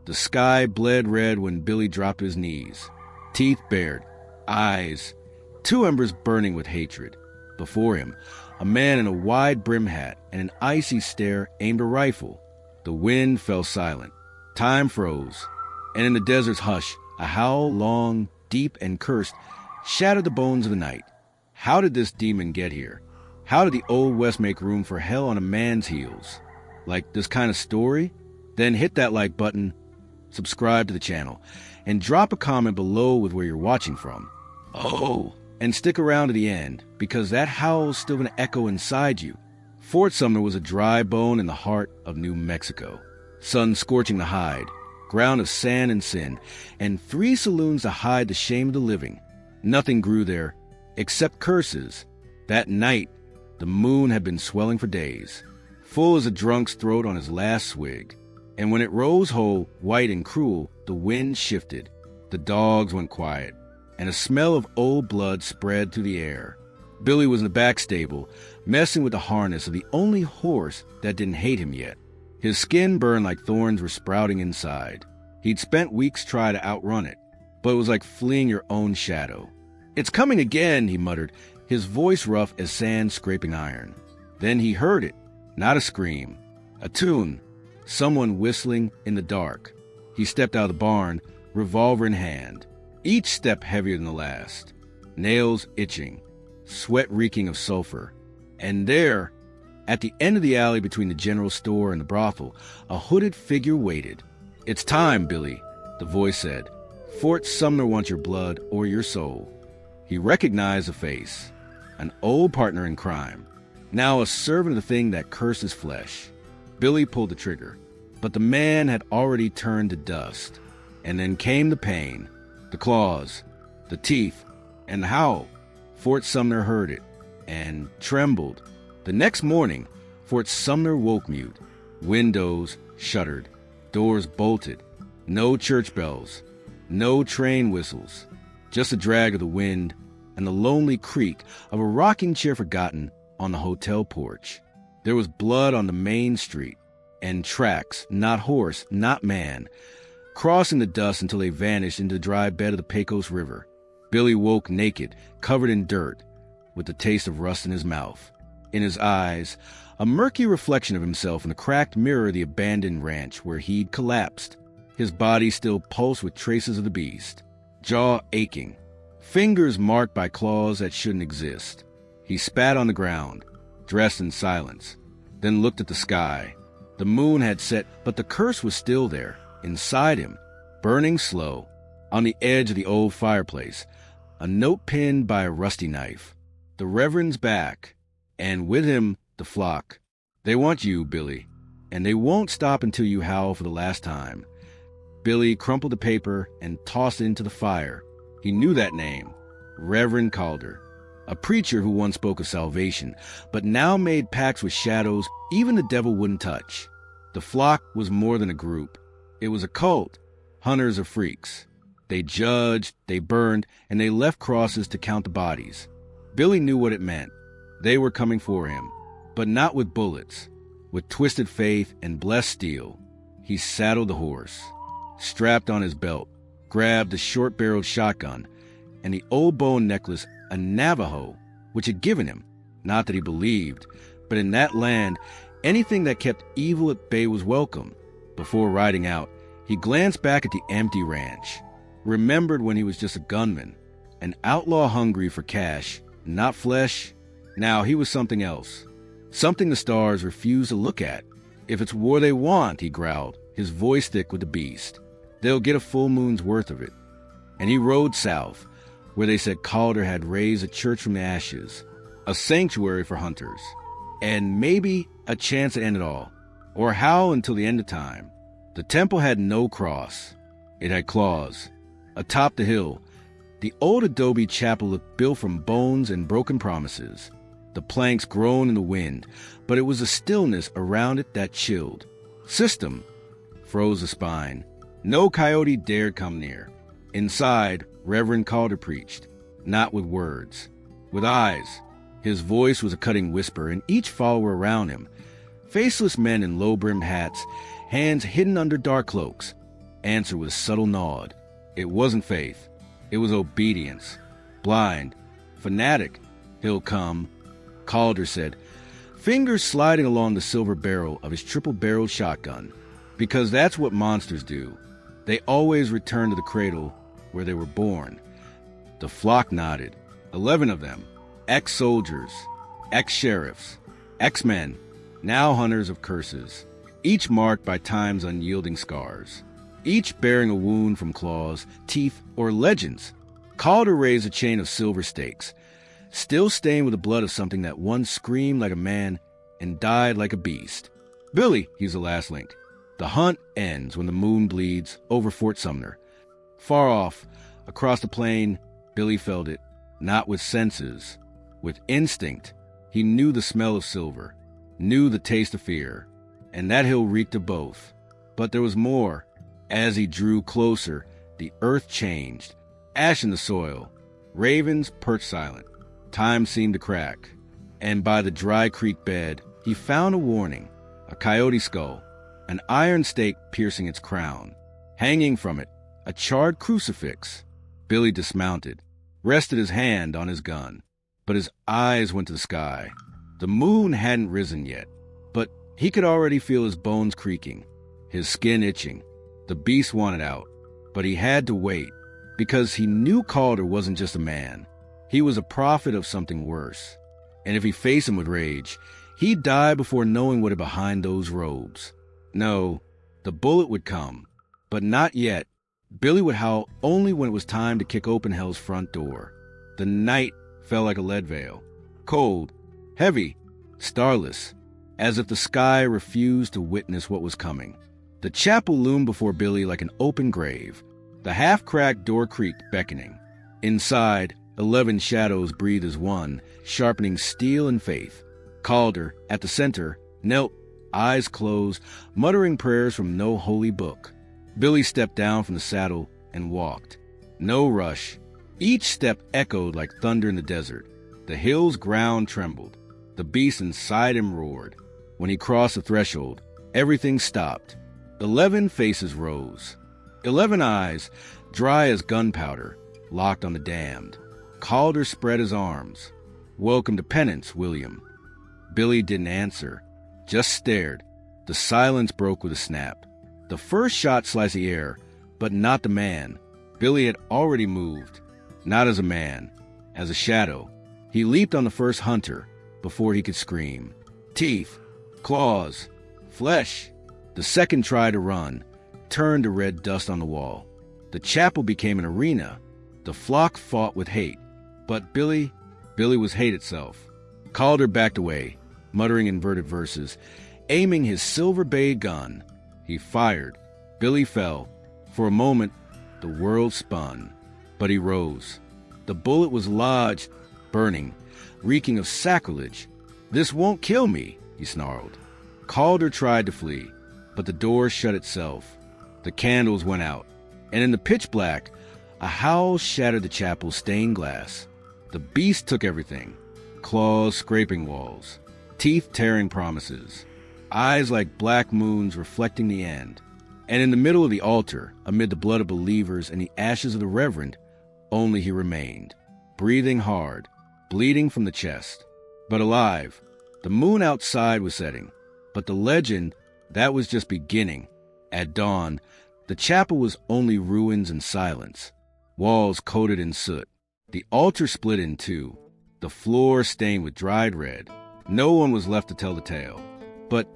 The sky bled red when Billy dropped to his knees. Teeth bared, eyes, two embers burning with hatred. Before him, a man in a wide-brim hat and an icy stare aimed a rifle. The wind fell silent. Time froze. And in the desert's hush, a howl, long, deep, and cursed, shattered the bones of the night. How did this demon get here? How did the Old West make room for hell on a man's heels? Like this kind of story? Then hit that like button, subscribe to the channel, and drop a comment below with where you're watching from. Oh, and stick around to the end, because that howl's still going to echo inside you. Fort Sumner was a dry bone in the heart of New Mexico. Sun scorching the hide, ground of sand and sin, and 3 saloons to hide the shame of the living. Nothing grew there, except curses. That night, the moon had been swelling for days, full as a drunk's throat on his last swig. And when it rose whole, white and cruel, the wind shifted. The dogs went quiet, and a smell of old blood spread through the air. Billy was in the back stable, messing with the harness of the only horse that didn't hate him yet. His skin burned like thorns were sprouting inside. He'd spent weeks trying to outrun it, but it was like fleeing your own shadow. "It's coming again," he muttered, his voice rough as sand scraping iron. Then he heard it, not a scream, a tune, someone whistling in the dark. He stepped out of the barn, revolver in hand, each step heavier than the last, nails itching, sweat reeking of sulfur. And there, at the end of the alley between the general store and the brothel, a hooded figure waited. "It's time, Billy," the voice said. "Fort Sumner wants your blood or your soul." He recognized the face, an old partner in crime, now a servant of the thing that cursed his flesh. Billy pulled the trigger, but the man had already turned to dust. And then came the pain, the claws, the teeth, and the howl. Fort Sumner heard it, and trembled. The next morning, Fort Sumner woke mute. Windows shuttered, doors bolted, no church bells, no train whistles, just the drag of the wind and the lonely creak of a rocking chair forgotten on the hotel porch. There was blood on the main street, and tracks, not horse, not man, crossing the dust until they vanished into the dry bed of the Pecos River. Billy woke naked, covered in dirt, with the taste of rust in his mouth. In his eyes, a murky reflection of himself in the cracked mirror of the abandoned ranch where he'd collapsed. His body still pulsed with traces of the beast, jaw aching, fingers marked by claws that shouldn't exist. He spat on the ground, dressed in silence, then looked at the sky. The moon had set, but the curse was still there, inside him, burning slow, on the edge of the old fireplace, a note pinned by a rusty knife. The Reverend's back, and with him, the flock. They want you, Billy, and they won't stop until you howl for the last time. Billy crumpled the paper and tossed it into the fire. He knew that name, Reverend Calder, a preacher who once spoke of salvation, but now made pacts with shadows even the devil wouldn't touch. The flock was more than a group. It was a cult, hunters of freaks. They judged, they burned, and they left crosses to count the bodies. Billy knew what it meant. They were coming for him, but not with bullets. With twisted faith and blessed steel, he saddled the horse, strapped on his belt, grabbed the short-barreled shotgun, and the old bone necklace a Navajo, which had given him. Not that he believed, but in that land, anything that kept evil at bay was welcome. Before riding out, he glanced back at the empty ranch, remembered when he was just a gunman, an outlaw hungry for cash, not flesh. Now he was something else, something the stars refused to look at. "If it's war they want," he growled, his voice thick with the beast, "they'll get a full moon's worth of it." And he rode south, where they said Calder had raised a church from the ashes, a sanctuary for hunters, and maybe a chance to end it all, or howl until the end of time. The temple had no cross. It had claws. Atop the hill, the old adobe chapel looked built from bones and broken promises. The planks groaned in the wind, but it was the stillness around it that chilled. System froze the spine. No coyote dared come near. Inside, Reverend Calder preached, not with words, with eyes. His voice was a cutting whisper, and each follower around him, faceless men in low-brimmed hats, hands hidden under dark cloaks, answered with a subtle nod. It wasn't faith. It was obedience. Blind. Fanatic. He'll come, Calder said, fingers sliding along the silver barrel of his triple-barreled shotgun. Because that's what monsters do. They always return to the cradle where they were born. The flock nodded. 11 of them. Ex-soldiers. Ex-sheriffs. Ex-men. Now hunters of curses. Each marked by time's unyielding scars. Each bearing a wound from claws, teeth, or legends. Calder raised a chain of silver stakes, still stained with the blood of something that once screamed like a man and died like a beast. Billy, he's the last link. The hunt ends when the moon bleeds over Fort Sumner. Far off, across the plain, Billy felt it, not with senses, with instinct. He knew the smell of silver, knew the taste of fear, and that hill reeked of both. But there was more. As he drew closer, the earth changed. Ash in the soil. Ravens perched silent. Time seemed to crack. And by the dry creek bed, he found a warning. A coyote skull. An iron stake piercing its crown. Hanging from it, a charred crucifix. Billy dismounted, rested his hand on his gun. But his eyes went to the sky. The moon hadn't risen yet, but he could already feel his bones creaking, his skin itching. The beast wanted out, but he had to wait, because he knew Calder wasn't just a man. He was a prophet of something worse. And if he faced him with rage, he'd die before knowing what lay behind those robes. No, the bullet would come, but not yet. Billy would howl only when it was time to kick open hell's front door. The night fell like a lead veil, cold, heavy, starless, as if the sky refused to witness what was coming. The chapel loomed before Billy like an open grave. The half-cracked door creaked, beckoning. Inside, 11 shadows breathed as one, sharpening steel and faith. Calder, at the center, knelt, eyes closed, muttering prayers from no holy book. Billy stepped down from the saddle and walked. No rush. Each step echoed like thunder in the desert. The hill's ground trembled. The beast inside him roared. When he crossed the threshold, everything stopped. 11 faces rose. 11 eyes, dry as gunpowder, locked on the damned. Calder spread his arms. Welcome to penance, William. Billy didn't answer, just stared. The silence broke with a snap. The first shot sliced the air, but not the man. Billy had already moved, not as a man, as a shadow. He leaped on the first hunter before he could scream. Teeth, claws, flesh. The second tried to run, turned to red dust on the wall. The chapel became an arena. The flock fought with hate. But Billy was hate itself. Calder backed away, muttering inverted verses, aiming his silver-bayed gun. He fired. Billy fell. For a moment, the world spun. But he rose. The bullet was lodged, burning, reeking of sacrilege. This won't kill me, he snarled. Calder tried to flee, but the door shut itself. The candles went out, and in the pitch black, a howl shattered the chapel's stained glass. The beast took everything. Claws scraping walls, teeth tearing promises, eyes like black moons reflecting the end. And in the middle of the altar, amid the blood of believers and the ashes of the Reverend, only he remained, breathing hard, bleeding from the chest, but alive. The moon outside was setting, but the legend, that was just beginning. At dawn, the chapel was only ruins and silence, walls coated in soot. The altar split in two, the floor stained with dried red. No one was left to tell the tale. But,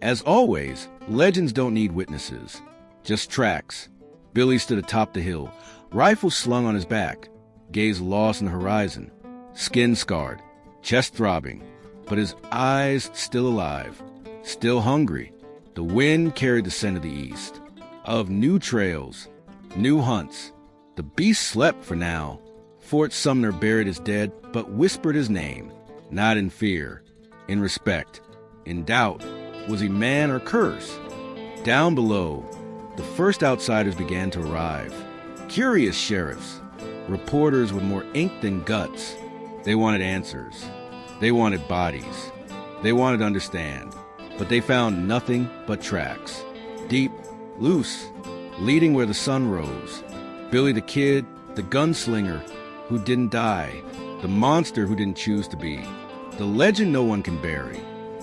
as always, legends don't need witnesses, just tracks. Billy stood atop the hill, rifle slung on his back, gaze lost in the horizon, skin scarred, chest throbbing, but his eyes still alive, still hungry. The wind carried the scent of the east, of new trails, new hunts. The beast slept for now. Fort Sumner buried his dead, but whispered his name, not in fear, in respect, in doubt. Was he man or curse? Down below, the first outsiders began to arrive. Curious sheriffs, reporters with more ink than guts. They wanted answers. They wanted bodies. They wanted to understand. But they found nothing but tracks. Deep, loose, leading where the sun rose. Billy the Kid, the gunslinger who didn't die, the monster who didn't choose to be, the legend no one can bury.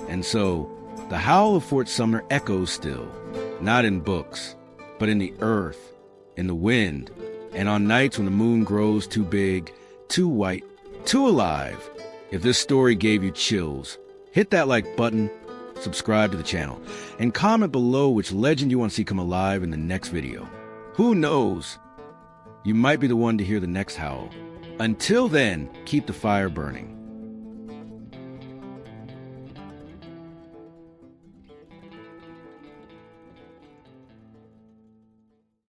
And so, the howl of Fort Sumner echoes still, not in books, but in the earth, in the wind, and on nights when the moon grows too big, too white, too alive. If this story gave you chills, hit that like button, subscribe to the channel, and comment below which legend you want to see come alive in the next video. Who knows? You might be the one to hear the next howl. Until then, keep the fire burning.